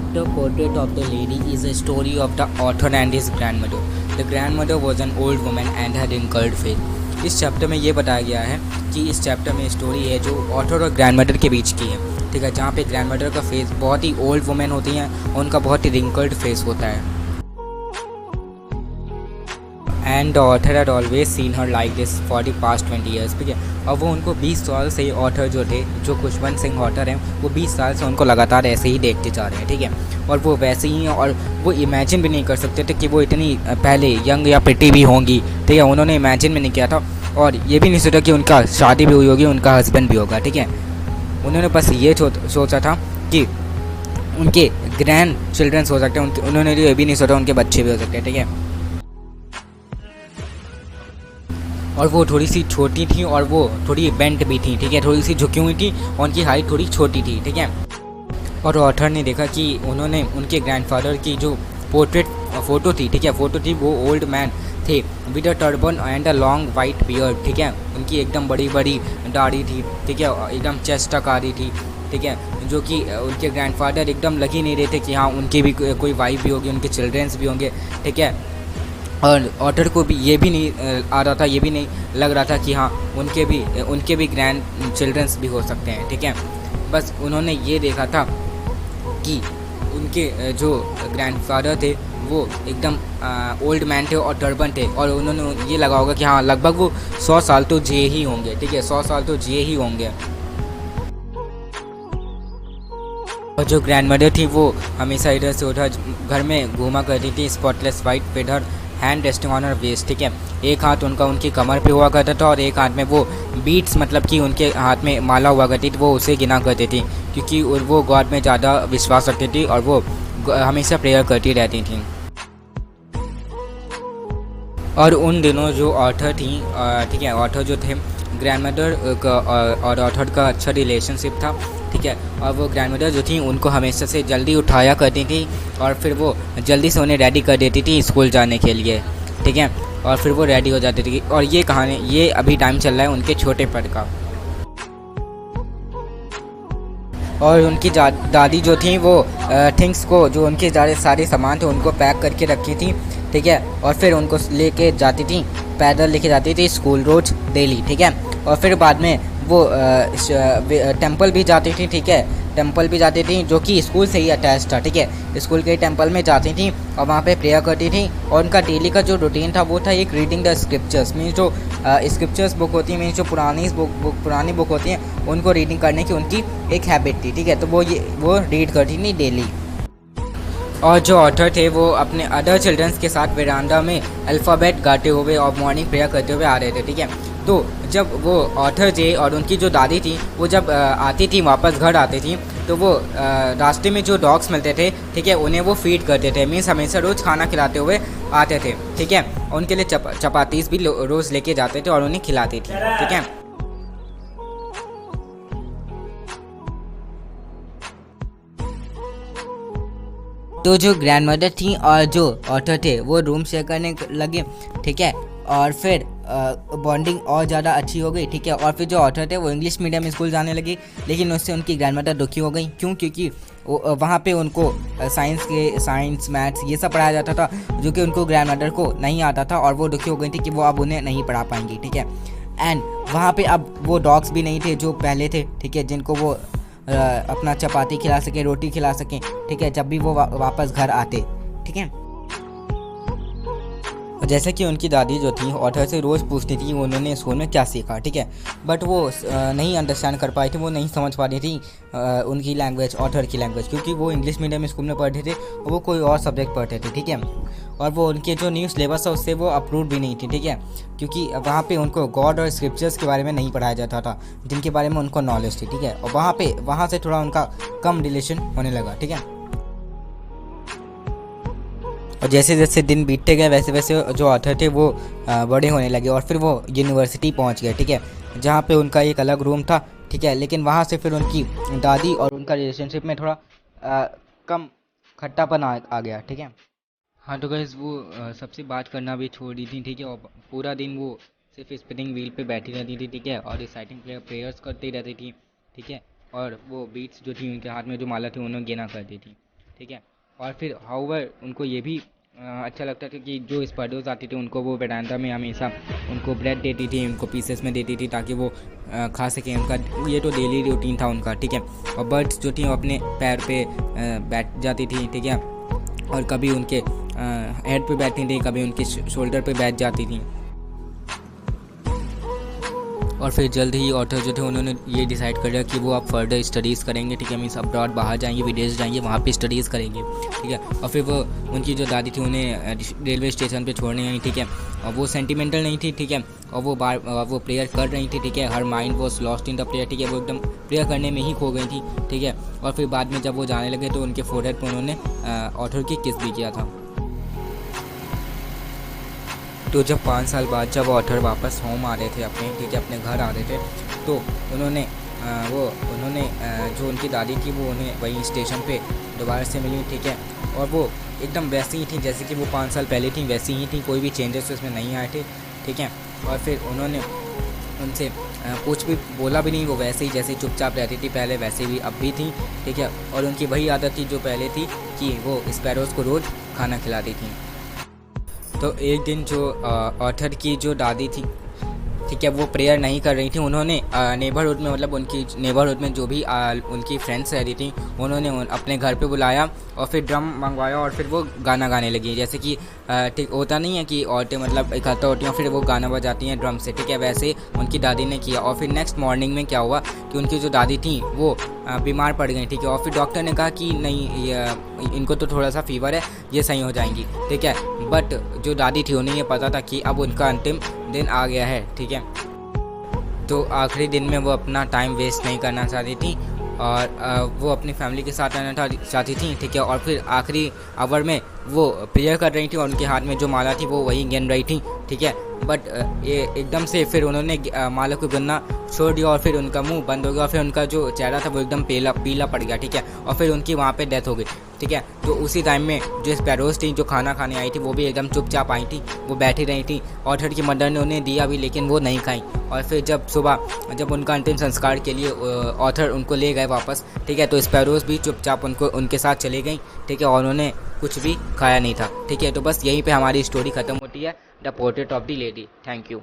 chapter, Portrait of the Lady, is a story of the author and his grandmother. The grandmother was an old woman and had wrinkled face. इस chapter में ये बताया गया है कि इस chapter में स्टोरी है जो ऑथर और ग्रैंडमदर के बीच की है, ठीक है, जहाँ पे ग्रैंडमदर का फेस बहुत ही ओल्ड वुमेन होती हैं और उनका बहुत ही रिंकल्ड फेस होता है. And the author had always seen her like this for the past 20 years, ठीक है. और वो उनको 20 साल से ऑथर जो थे, जो खुशवंत सिंह ऑथर हैं, वो 20 साल से उनको लगातार ऐसे ही देखते जा रहे हैं, ठीक है. और वो वैसे ही हैं और वो इमेजिन भी नहीं कर सकते थे कि वो इतनी पहले यंग या प्रिटी भी होंगी, ठीक है. उन्होंने इमेजिन भी नहीं किया था और ये भी नहीं सोचा कि उनका शादी भी हुई होगी, उनका हस्बैंड भी होगा, ठीक है. उन्होंने बस ये सोचा था कि उनके ग्रैंड चिल्ड्रंस हो सकते हैं, उन्होंने ये भी नहीं सोचा उनके बच्चे भी हो सकते हैं, ठीक है. और वो थोड़ी सी छोटी थी और वो थोड़ी बेंट भी थी, ठीक है, थोड़ी सी झुकी हुई थी और उनकी हाइट थोड़ी छोटी थी, ठीक है. और ऑथर ने देखा कि उन्होंने उनके ग्रैंडफादर की जो पोर्ट्रेट फ़ोटो थी, ठीक है, फ़ोटो थी, वो ओल्ड मैन थे with a turban and a long white beard, ठीक है. उनकी एकदम बड़ी बड़ी दाढ़ी थी, ठीक है, एकदम चेस्ट तक आ रही थी, ठीक है, जो कि उनके ग्रैंडफादर एकदम लग ही नहीं रहे थे कि हाँ उनकी भी कोई वाइफ भी होगी, उनके चिल्ड्रंस भी होंगे, ठीक है. और ऑथर को भी ये भी नहीं आ रहा था, ये भी नहीं लग रहा था कि हाँ उनके भी ग्रैंड चिल्ड्रंस भी हो सकते हैं, ठीक है. बस उन्होंने ये देखा था कि उनके जो ग्रैंडफादर थे वो एकदम ओल्ड मैन थे और टर्बन थे और उन्होंने ये लगा होगा कि हाँ लगभग वो 100 साल तो जिए ही होंगे, ठीक है, 100 साल तो जिए ही होंगे. और जो ग्रैंडमदर थी वो हमेशा इधर से उधर घर में घूमा करती थी, spotless white with her hand resting on her waist, ठीक है. एक हाथ उनका उनकी कमर पे हुआ करता था और एक हाथ में वो बीट्स, मतलब कि उनके हाथ में माला हुआ करती थी, वो उसे गिना करती थी क्योंकि वो गॉड में ज़्यादा विश्वास रखती थी और वो हमेशा प्रेयर करती रहती थी. और उन दिनों जो ऑथर थी, ठीक है, ऑथर जो थे ग्रैंडमदर और ऑथर का अच्छा रिलेशनशिप था, ठीक है. और वो ग्रैंडमदर जो थी उनको हमेशा से जल्दी उठाया करती थी और फिर वो जल्दी से उन्हें रेडी कर देती थी स्कूल जाने के लिए, ठीक है. और फिर वो रेडी हो जाती थी. और ये कहानी, ये अभी टाइम चल रहा है उनके छोटे पद का. और उनकी दादी जो थी वो थिंग्स को, जो उनके सारे सामान थे उनको पैक करके रखी थी, ठीक है. और फिर उनको लेके जाती थी, पैदल लेके जाती थी स्कूल रोज डेली, ठीक है. और फिर बाद में वो टेंपल भी जाती थी, ठीक है, टेंपल भी जाती थी जो कि स्कूल से ही अटैच था, ठीक है. स्कूल के टेंपल में जाती थी और वहाँ पे प्रेयर करती थी. और उनका डेली का जो रूटीन था वो था एक रीडिंग द स्क्रिप्चर्स, मीन्स जो स्क्रिप्चर्स बुक होती है, मीन्स जो पुरानी बुक होती हैं उनको रीडिंग करने की उनकी एक हैबिट थी, ठीक है. तो वो रीड करती थी डेली. और जो ऑथर थे वो अपने अदर चिल्ड्रंस के साथ वेरांडा में अल्फ़ाबेट गाते हुए और मॉर्निंग प्रेयर करते हुए आ रहे थे, ठीक है. तो जब वो ऑथर थे और उनकी जो दादी थी वो जब आती थी, वापस घर आती थी, तो वो रास्ते में जो डॉग्स मिलते थे, ठीक है, उन्हें वो फीड करते थे, मीन्स हमेशा रोज़ खाना खिलाते हुए आते थे, ठीक है. उनके लिए चपातीस भी रोज़ लेके जाते थे और उन्हें खिलाती थी, ठीक है. तो जो ग्रैंडमदर थी और जो ऑथर थे वो रूम शेयर करने लगे, ठीक है. और फिर बॉन्डिंग और ज़्यादा अच्छी हो गई, ठीक है. और फिर जो ऑथर थे वो इंग्लिश मीडियम स्कूल जाने लगी, लेकिन उससे उनकी ग्रैंडमदर दुखी हो गई. क्यों? क्योंकि वहाँ पे उनको साइंस मैथ्स ये सब पढ़ाया जाता था जो कि उनको ग्रैंडमदर को नहीं आता था और वो दुखी हो गई थी कि वो अब उन्हें नहीं पढ़ा पाएंगी, ठीक है. एंड वहाँ पे अब वो डॉग्स भी नहीं थे जो पहले थे, ठीक है, जिनको वो अपना चपाती खिला सके, रोटी खिला सकें, ठीक है, जब भी वो वापस घर आते, ठीक है. जैसे कि उनकी दादी जो थी ऑथर से रोज़ पूछती थी उन्होंने स्कूल में क्या सीखा, ठीक है, बट वो नहीं अंडरस्टैंड कर पाई थी, वो नहीं समझ पा रही थी उनकी लैंग्वेज, ऑथर की लैंग्वेज, क्योंकि वो इंग्लिश मीडियम स्कूल में पढ़ते थे और वो कोई और सब्जेक्ट पढ़ते थे, ठीक है. और वो उनके जो न्यू सिलेबस था उससे वो अप्रूव भी नहीं थी, ठीक है, क्योंकि वहाँ पे उनको गॉड और स्क्रिप्चर्स के बारे में नहीं पढ़ाया जाता था जिनके बारे में उनको नॉलेज थी, ठीक है. और वहाँ से थोड़ा उनका कम रिलेशन होने लगा, ठीक है. और जैसे जैसे दिन बीतते गए वैसे वैसे जो ऑथर थे वो बड़े होने लगे और फिर वो यूनिवर्सिटी पहुंच गए, ठीक है, जहाँ पे उनका एक अलग रूम था, ठीक है. लेकिन वहाँ से फिर उनकी दादी और उनका रिलेशनशिप में थोड़ा कम खट्टापन आ गया, ठीक है. हाँ तो गाइस वो सबसे बात करना भी छोड़ दी थी, ठीक है. और पूरा दिन वो सिर्फ स्पिनिंग व्हील पे बैठी रहती थी, ठीक है, और रिसाइटिंग प्रेयर्स करती रहती थी, ठीक है. और वो बीट्स जो थी उनके हाथ में जो माला थी उन्हें गिना करती थी, ठीक है। और फिर हाउवर उनको ये भी अच्छा लगता था कि जो स्पाइडर्स आती थी उनको वो वेरांडा में हमेशा उनको ब्रेड देती थी, उनको पीसेस में देती थी ताकि वो खा सकें। उनका ये तो डेली रूटीन था उनका, ठीक है। और बर्ड्स जो थी वो अपने पैर पे बैठ जाती थी, ठीक है, और कभी उनके हेड पे बैठती थी, कभी उनके शोल्डर पे बैठ जाती थी। और फिर जल्द ही ऑथर जो थे उन्होंने ये डिसाइड कर लिया कि वो अब फर्दर स्टडीज़ करेंगे, ठीक है, मीन्स अब्रॉड बाहर जाएंगे, विदेश जाएंगे, वहाँ पे स्टडीज़ करेंगे, ठीक है। और फिर वो उनकी जो दादी थी उन्हें रेलवे स्टेशन पे छोड़ने आई, ठीक है। और वो सेंटिमेंटल नहीं थी, ठीक है, और वो प्रेयर कर रही थी, ठीक है। Her mind was lost in the prayer, ठीक है, वो एकदम प्रेयर करने में ही खो गई थी, ठीक है। और फिर बाद में जब वो जाने लगे तो उनके फोरहेड पर उन्होंने ऑथर की किस भी किया था। तो जब 5 साल बाद जब ऑथर वापस होम आ रहे थे अपने, ठीक है, अपने घर आ रहे थे, तो उन्होंने जो उनकी दादी थी वो उन्हें वहीं स्टेशन पे दोबारा से मिली, ठीक है। और वो एकदम वैसी ही थी जैसे कि वो 5 साल पहले थी, वैसी ही थी, कोई भी चेंजेस उसमें नहीं आए थे, ठीक है। और फिर उन्होंने उनसे कुछ भी बोला भी नहीं, वो वैसे ही जैसे चुपचाप रहती थी पहले वैसे भी अब भी थी, ठीक है। और उनकी वही आदत थी जो पहले थी कि वो स्पैरोज़ को रोज़ खाना खिलाती थी। तो एक दिन जो ऑथर की जो दादी थी, ठीक है, वो प्रेयर नहीं कर रही थी, उन्होंने नेबरहुड में, मतलब उनकी नेबरहुड में जो भी उनकी फ्रेंड्स रह रही थी उन्होंने अपने घर पे बुलाया और फिर ड्रम मंगवाया और फिर वो गाना गाने लगी। जैसे कि ठीक होता नहीं है कि औरतें मतलब इकट्ठा होती हैं फिर वो गाना बजाती हैं ड्रम से, ठीक है, वैसे उनकी दादी ने किया। और फिर नेक्स्ट मॉर्निंग में क्या हुआ कि उनकी जो दादी थी वो बीमार पड़ गई, ठीक है। और फिर डॉक्टर ने कहा कि नहीं, इनको तो थोड़ा सा फीवर है, ये सही हो जाएंगी, ठीक है। बट जो दादी थी उन्हें ये पता था कि अब उनका अंतिम दिन आ गया है, ठीक है। तो आखिरी दिन में वो अपना टाइम वेस्ट नहीं करना चाहती थी और वो अपनी फैमिली के साथ रहना चाहती थी, ठीक है। और फिर आखिरी आवर में वो प्रेयर कर रही थी और उनके हाथ में जो माला थी वो वही गिन रही थी, ठीक है। बट ये एकदम से फिर उन्होंने माला को गिनना छोड़ दिया और फिर उनका मुंह बंद हो गया और फिर उनका जो चेहरा था वो एकदम पीला पड़ गया, ठीक है। और फिर उनकी वहाँ पे डेथ हो गई, ठीक है। तो उसी टाइम में जो स्पैरोज़ थी जो खाना खाने आई थी वो भी एकदम चुपचाप आई थी, वो बैठी रही थी। ऑथर की मदर ने उन्हें दिया भी लेकिन वो नहीं खाई। और फिर जब सुबह जब उनका अंतिम संस्कार के लिए ऑथर उनको ले गए वापस, ठीक है, तो स्पैरोज़ भी चुपचाप उनके साथ चली गई, ठीक है, और उन्होंने कुछ भी खाया नहीं था, ठीक है। तो बस यहीं पे हमारी स्टोरी ख़त्म होती है, the portrait of the lady. Thank you.